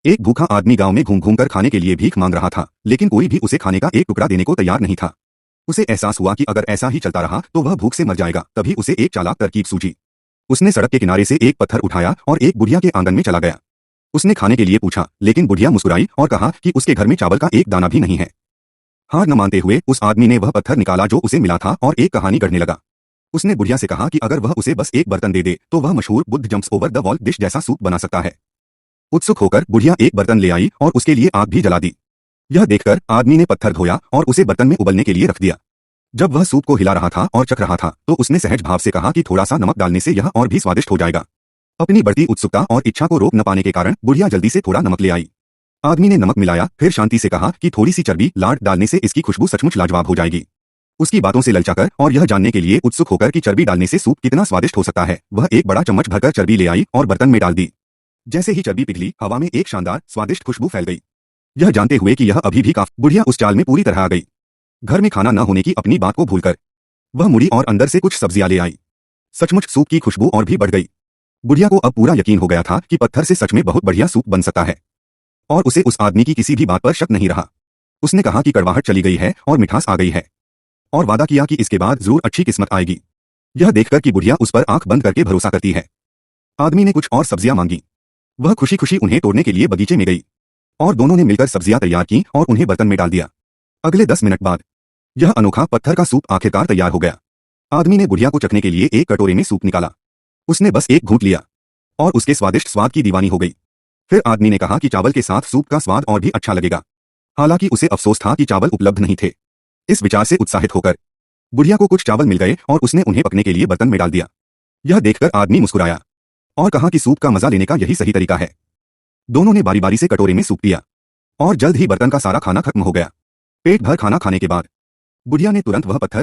एक भूखा आदमी गांव में घूम घूम कर खाने के लिए भीख मांग रहा था, लेकिन कोई भी उसे खाने का एक टुकड़ा देने को तैयार नहीं था। उसे एहसास हुआ कि अगर ऐसा ही चलता रहा तो वह भूख से मर जाएगा। तभी उसे एक चालाक तरकीब सूझी। उसने सड़क के किनारे से एक पत्थर उठाया और एक बुढ़िया के आंगन में चला गया। उसने खाने के लिए पूछा, लेकिन बुढ़िया मुस्कुराई और कहा कि उसके घर में चावल का एक दाना भी नहीं है। हार न मानते हुए उस आदमी ने वह पत्थर निकाला जो उसे मिला था और एक कहानी गढ़ने लगा। उसने बुढ़िया से कहा कि अगर वह उसे बस एक बर्तन दे दे तो वह मशहूर Buddha jumps over the wall dish जैसा सूप बना सकता है। उत्सुक होकर बुढ़िया एक बर्तन ले आई और उसके लिए आग भी जला दी। यह देखकर आदमी ने पत्थर धोया और उसे बर्तन में उबलने के लिए रख दिया। जब वह सूप को हिला रहा था और चख रहा था तो उसने सहज भाव से कहा कि थोड़ा सा नमक डालने से यह और भी स्वादिष्ट हो जाएगा। अपनी बढ़ती उत्सुकता और इच्छा को रोक न पाने के कारण बुढ़िया जल्दी से थोड़ा नमक ले आई। आदमी ने नमक मिलाया, फिर शांति से कहा कि थोड़ी सी चर्बी लाड डालने से इसकी खुशबू सचमुच लाजवाब हो जाएगी। उसकी बातों से ललचाकर और यह जानने के लिए उत्सुक होकर कि चर्बी डालने से सूप कितना स्वादिष्ट हो सकता है, वह एक बड़ा चम्मच भरकर चर्बी ले आई और बर्तन में डाल दी। जैसे ही चर्बी पिघली, हवा में एक शानदार स्वादिष्ट खुशबू फैल गई। यह जानते हुए कि यह अभी भी काफी, बुढ़िया उस चाल में पूरी तरह आ गई। घर में खाना न होने की अपनी बात को भूलकर वह मुड़ी और अंदर से कुछ सब्जियां ले आई। सचमुच सूप की खुशबू और भी बढ़ गई। बुढ़िया को अब पूरा यकीन हो गया था कि पत्थर से सच में बहुत बढ़िया सूप बन सकता है और उसे उस आदमी की किसी भी बात पर शक नहीं रहा। उसने कहा कि कड़वाहट चली गई है और मिठास आ गई है और वादा किया कि इसके बाद जरूर अच्छी किस्मत आएगी। यह देखकर कि बुढ़िया उस पर आंख बंद करके भरोसा करती है, आदमी ने कुछ और सब्जियां मांगी। वह खुशी खुशी उन्हें तोड़ने के लिए बगीचे में गई और दोनों ने मिलकर सब्जियां तैयार की और उन्हें बर्तन में डाल दिया। अगले 10 मिनट बाद यह अनोखा पत्थर का सूप आखिरकार तैयार हो गया। आदमी ने बुढ़िया को चखने के लिए एक कटोरे में सूप निकाला। उसने बस एक घूंट लिया और उसके स्वादिष्ट स्वाद की दीवानी हो गई। फिर आदमी ने कहा कि चावल के साथ सूप का स्वाद और भी अच्छा लगेगा। हालांकि उसे अफसोस था कि चावल उपलब्ध नहीं थे। इस विचार से उत्साहित होकर बुढ़िया को कुछ चावल मिल गए और उसने उन्हें पकने के लिए बर्तन में डाल दिया। यह देखकर आदमी मुस्कुराया और कहा कि सूप का मजा लेने का यही सही तरीका है। दोनों ने बारी बारी से कटोरे में सूप पिया और जल्द ही बर्तन का सारा खाना खत्म हो गया। पेट भर खाना खाने के बाद बुढ़िया ने तुरंत वह पत्थर